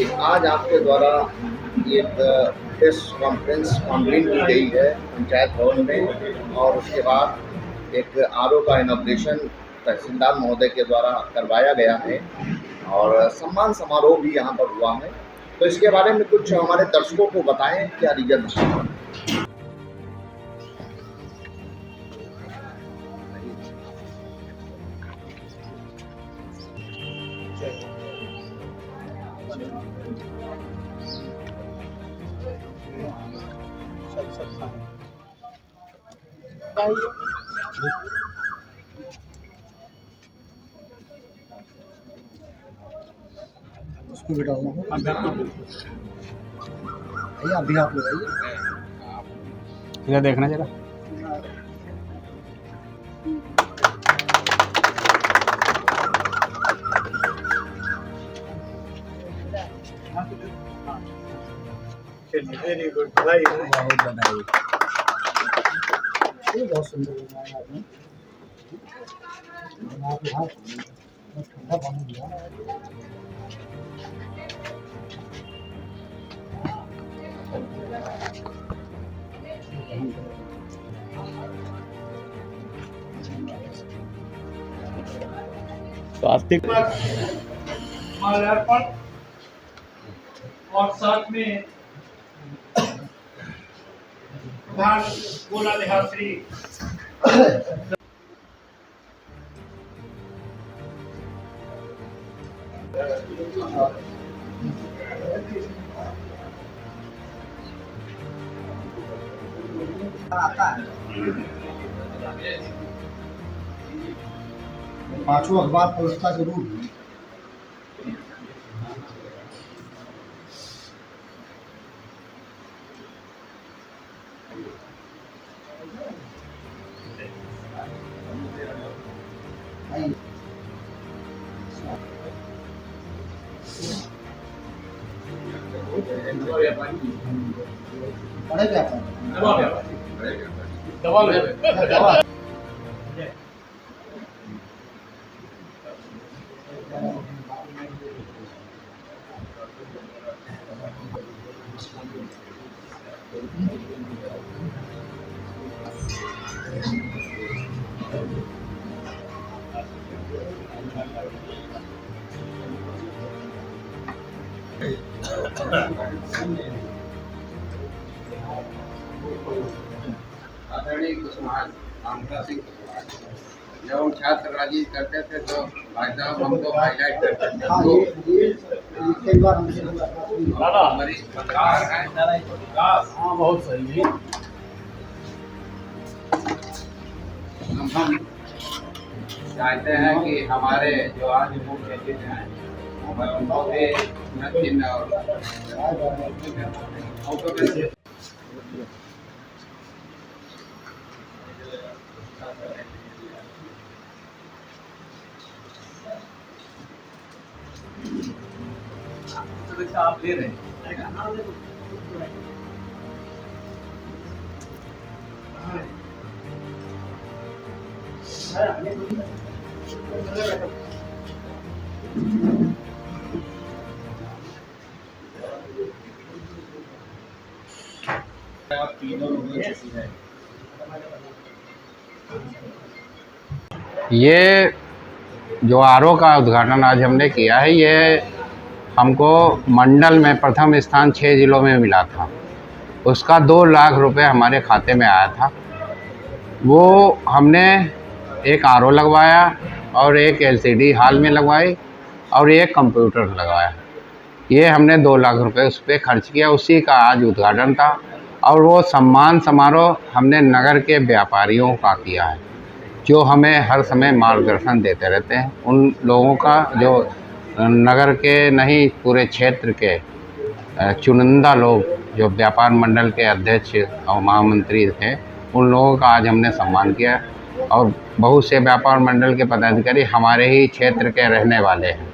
कि आज आपके द्वारा एक प्रेस कॉन्फ्रेंस कॉन्वेन की गई है पंचायत भवन में, और उसके बाद एक आरओ का इनॉग्रेशन तहसीलदार महोदय के द्वारा करवाया गया है और सम्मान समारोह भी यहाँ पर हुआ है। तो इसके बारे में कुछ हमारे दर्शकों को बताएं, क्या रीजन है? उसको भी डालना है। अभी आप लगाइए, इधर देखना जरा। वेरी गुड, बहुत बधाई। बहुत सुंदर बनाया आपने। ठंडा पानी दिया। स्वास्थ्य माल्यार्पण और साथ में प्रधान गोला निहार श्री पांचों अखबार पुरस्कार जरूर। दवा आदरणीय कुशवाहा रामता सिंह, जब हम छात्र राजनीति करते थे तो भाई साहब हमको हाईलाइट करते थे। वरिष्ठ पत्रकार हैं। हाँ, बहुत सही है। हम चाहते हैं कि हमारे जो आज मुख्य अतिथि हैं उनको भी चिन्ह और आप ले रहे हैं। ये जो आरओ का उद्घाटन आज हमने किया है, ये हमको मंडल में प्रथम स्थान 6 ज़िलों में मिला था। उसका 2 लाख रुपए हमारे खाते में आया था। वो हमने एक आरओ लगवाया और एक एलसीडी हाल में लगवाई और एक कंप्यूटर लगवाया। ये हमने 2 लाख रुपए उस पर खर्च किया। उसी का आज उद्घाटन था और वो सम्मान समारोह हमने नगर के व्यापारियों का किया है, जो हमें हर समय मार्गदर्शन देते रहते हैं। उन लोगों का जो नगर के नहीं पूरे क्षेत्र के चुनिंदा लोग जो व्यापार मंडल के अध्यक्ष और महामंत्री थे, उन लोगों का आज हमने सम्मान किया। और बहुत से व्यापार मंडल के पदाधिकारी हमारे ही क्षेत्र के रहने वाले हैं,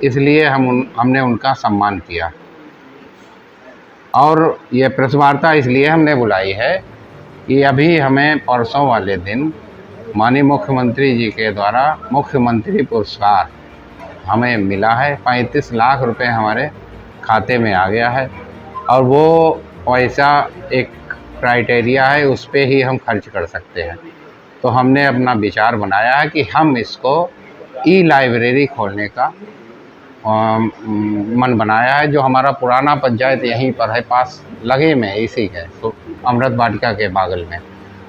इसलिए हमने उनका सम्मान किया। और ये प्रेस वार्ता इसलिए हमने बुलाई है कि अभी हमें परसों वाले दिन माननीय मुख्यमंत्री जी के द्वारा मुख्यमंत्री पुरस्कार हमें मिला है। 35 लाख रुपए हमारे खाते में आ गया है और वो पैसा एक क्राइटेरिया है, उस पे ही हम खर्च कर सकते हैं। तो हमने अपना विचार बनाया है कि हम इसको ई लाइब्रेरी खोलने का मन बनाया है। जो हमारा पुराना पंचायत यहीं पर है, पास लगे में इसी है, तो अमृत वाटिका के बगल में,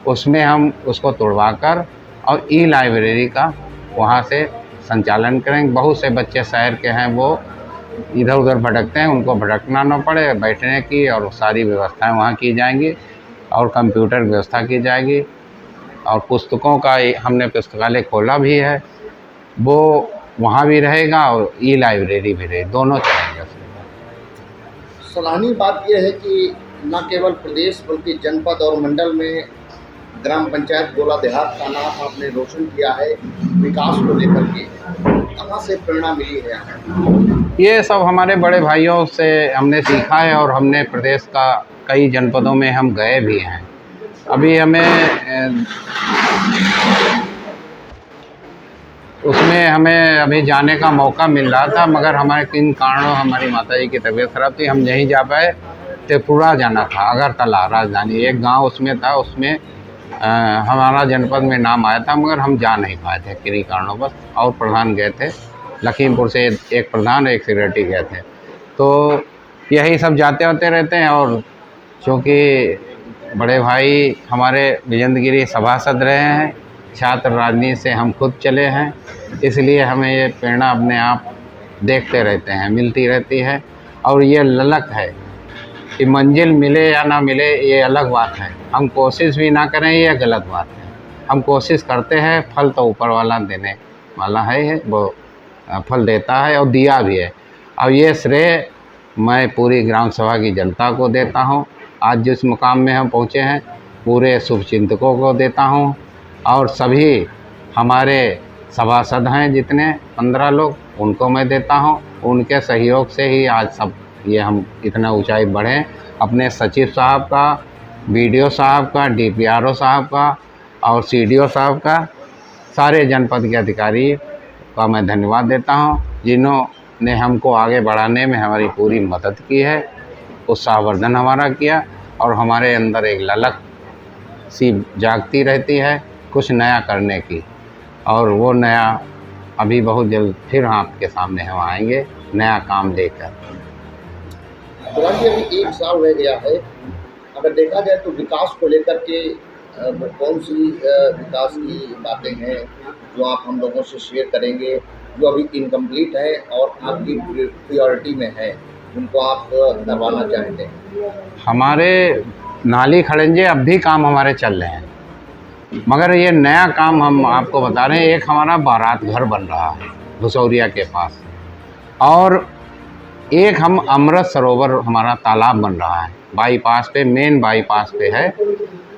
उसमें हम उसको तोड़वाकर और ई लाइब्रेरी का वहाँ से संचालन करेंगे। बहुत से बच्चे शहर के हैं, वो इधर उधर भटकते हैं, उनको भटकना ना पड़े, बैठने की और सारी व्यवस्थाएं वहाँ की जाएंगी और कंप्यूटर व्यवस्था की जाएगी। और पुस्तकों का हमने पुस्तकालय खोला भी है, वो वहाँ भी रहेगा और ई लाइब्रेरी भी रहेगी, दोनों चलेंगे। सराहनीय बात यह है कि न केवल प्रदेश बल्कि जनपद और मंडल में ग्राम पंचायत गोला देहात का नाम आपने रोशन किया है विकास को लेकर के। कहाँ से प्रेरणा मिली है? ये सब हमारे बड़े भाइयों से हमने सीखा है और हमने प्रदेश का कई जनपदों में हम गए भी हैं। अभी हमें अभी जाने का मौका मिल रहा था, मगर हमारे किन कारणों हमारी माताजी की तबीयत खराब थी, हम नहीं जा पाए। त्रिपुरा जाना था, अगरतला राजधानी, एक गांव उसमें था, उसमें हमारा जनपद में नाम आया था, मगर हम जा नहीं पाए थे किन्हीं कारणों पर। और प्रधान गए थे, लखीमपुर से एक प्रधान एक सेक्रेटरी गए थे। तो यही सब जाते होते रहते हैं। और चूँकि बड़े भाई हमारे विजेंद्रगिरी सभासद रहे हैं, छात्र राजनीति से हम खुद चले हैं, इसलिए हमें ये प्रेरणा अपने आप देखते रहते हैं, मिलती रहती है। और ये ललक है कि मंजिल मिले या ना मिले ये अलग बात है, हम कोशिश भी ना करें ये गलत बात है। हम कोशिश करते हैं, फल तो ऊपर वाला देने वाला है, वो फल देता है और दिया भी है। और ये श्रेय मैं पूरी ग्राम सभा की जनता को देता हूँ। आज जिस मुकाम में हम पहुँचे हैं, पूरे शुभचिंतकों को देता हूँ और सभी हमारे सभासद हैं जितने 15 लोग, उनको मैं देता हूँ। उनके सहयोग से ही आज सब ये हम इतना ऊंचाई बढ़े। अपने सचिव साहब का, बीडीओ साहब का, डीपीआरओ साहब का और सीडीओ साहब का, सारे जनपद के अधिकारी का मैं धन्यवाद देता हूँ, जिन्होंने हमको आगे बढ़ाने में हमारी पूरी मदद की है, उत्साहवर्धन हमारा किया। और हमारे अंदर एक ललक सी जागती रहती है कुछ नया करने की, और वो नया अभी बहुत जल्द फिर आपके सामने हम आएंगे नया काम लेकर। प्रधान जी, अभी 1 साल रह गया है, अगर देखा जाए तो विकास को लेकर के कौन सी विकास की बातें हैं जो आप हम लोगों से शेयर करेंगे, जो अभी इनकम्प्लीट है और आपकी प्रायोरिटी में है, उनको आप करवाना चाहते हैं? हमारे नाली खड़ंजे अब भी काम हमारे चल रहे हैं, मगर ये नया काम हम आपको बता रहे हैं। एक हमारा बारात घर बन रहा है भुसौरिया के पास, और एक हम अमृत सरोवर हमारा तालाब बन रहा है बाईपास पे, मेन बाईपास पे है।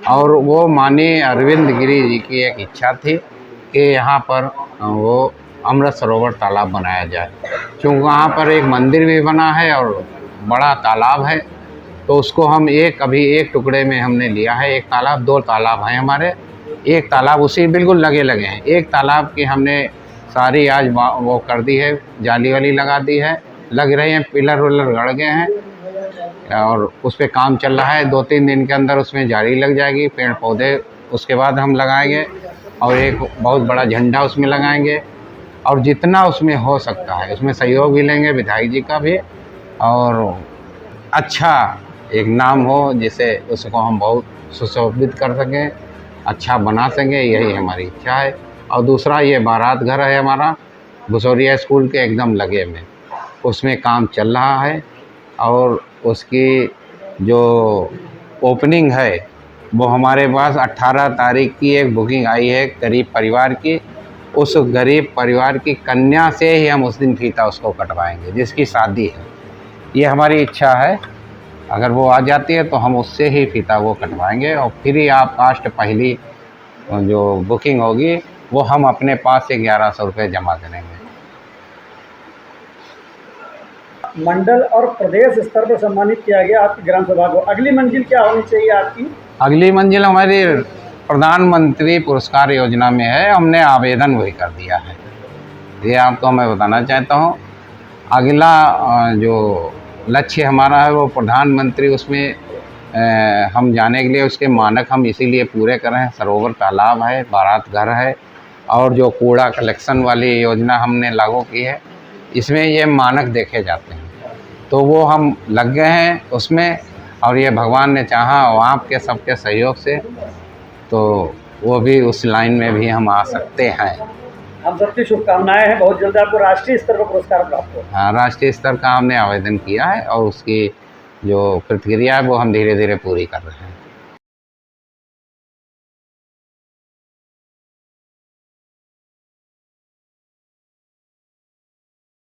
और वो माननीय अरविंद गिरी जी की एक इच्छा थी कि यहाँ पर वो अमृत सरोवर तालाब बनाया जाए, क्योंकि वहाँ पर एक मंदिर भी बना है और बड़ा तालाब है। तो उसको हम अभी एक टुकड़े में हमने लिया है, एक तालाब, 2 तालाब हैं हमारे, एक तालाब उसी बिल्कुल लगे हैं। एक तालाब की हमने सारी आज वो कर दी है, जाली वाली लगा दी है, लग रहे हैं, पिलर विलर गड़ गए हैं और उस पर काम चल रहा है। 2-3 दिन के अंदर उसमें जाली लग जाएगी, पेड़ पौधे उसके बाद हम लगाएंगे और एक बहुत बड़ा झंडा उसमें लगाएंगे। और जितना उसमें हो सकता है उसमें सहयोग भी लेंगे विधायक जी का भी, और अच्छा एक नाम हो जिसे उसको हम बहुत सुशोभित कर सकें, अच्छा बना सकें, यही हमारी इच्छा है। और दूसरा ये बारात घर है हमारा भुसौरिया स्कूल के एकदम लगे में, उसमें काम चल रहा है और उसकी जो ओपनिंग है वो हमारे पास 18 तारीख की एक बुकिंग आई है गरीब परिवार की। उस गरीब परिवार की कन्या से ही हम उस दिन फीता उसको कटवाएंगे जिसकी शादी है। ये हमारी इच्छा है, अगर वो आ जाती है तो हम उससे ही फीता वो कटवाएंगे और फिर ही आप कास्ट पहली जो बुकिंग होगी वो हम अपने पास से 1100 रुपये जमा करेंगे। मंडल और प्रदेश स्तर पर सम्मानित किया गया आपकी ग्राम सभा को, अगली मंजिल क्या होनी चाहिए आपकी? अगली मंजिल हमारी प्रधानमंत्री पुरस्कार योजना में है, हमने आवेदन वही कर दिया है। ये आपको मैं बताना चाहता हूँ। अगला जो लक्ष्य हमारा है वो प्रधानमंत्री उसमें हम जाने के लिए उसके मानक हम इसीलिए पूरे कर रहे हैं। सरोवर तालाब है, बारात घर है और जो कूड़ा कलेक्शन वाली योजना हमने लागू की है, इसमें ये मानक देखे जाते हैं। तो वो हम लग गए हैं उसमें, और ये भगवान ने चाहा और आपके सबके सहयोग से तो वो भी उस लाइन में भी हम आ सकते हैं। हम सबकी शुभकामनाएं हैं, बहुत जल्द आपको राष्ट्रीय स्तर पर पुरस्कार प्राप्त हो। हाँ, राष्ट्रीय स्तर का हमने आवेदन किया है और उसकी जो प्रतिक्रिया है वो हम धीरे धीरे पूरी कर रहे हैं।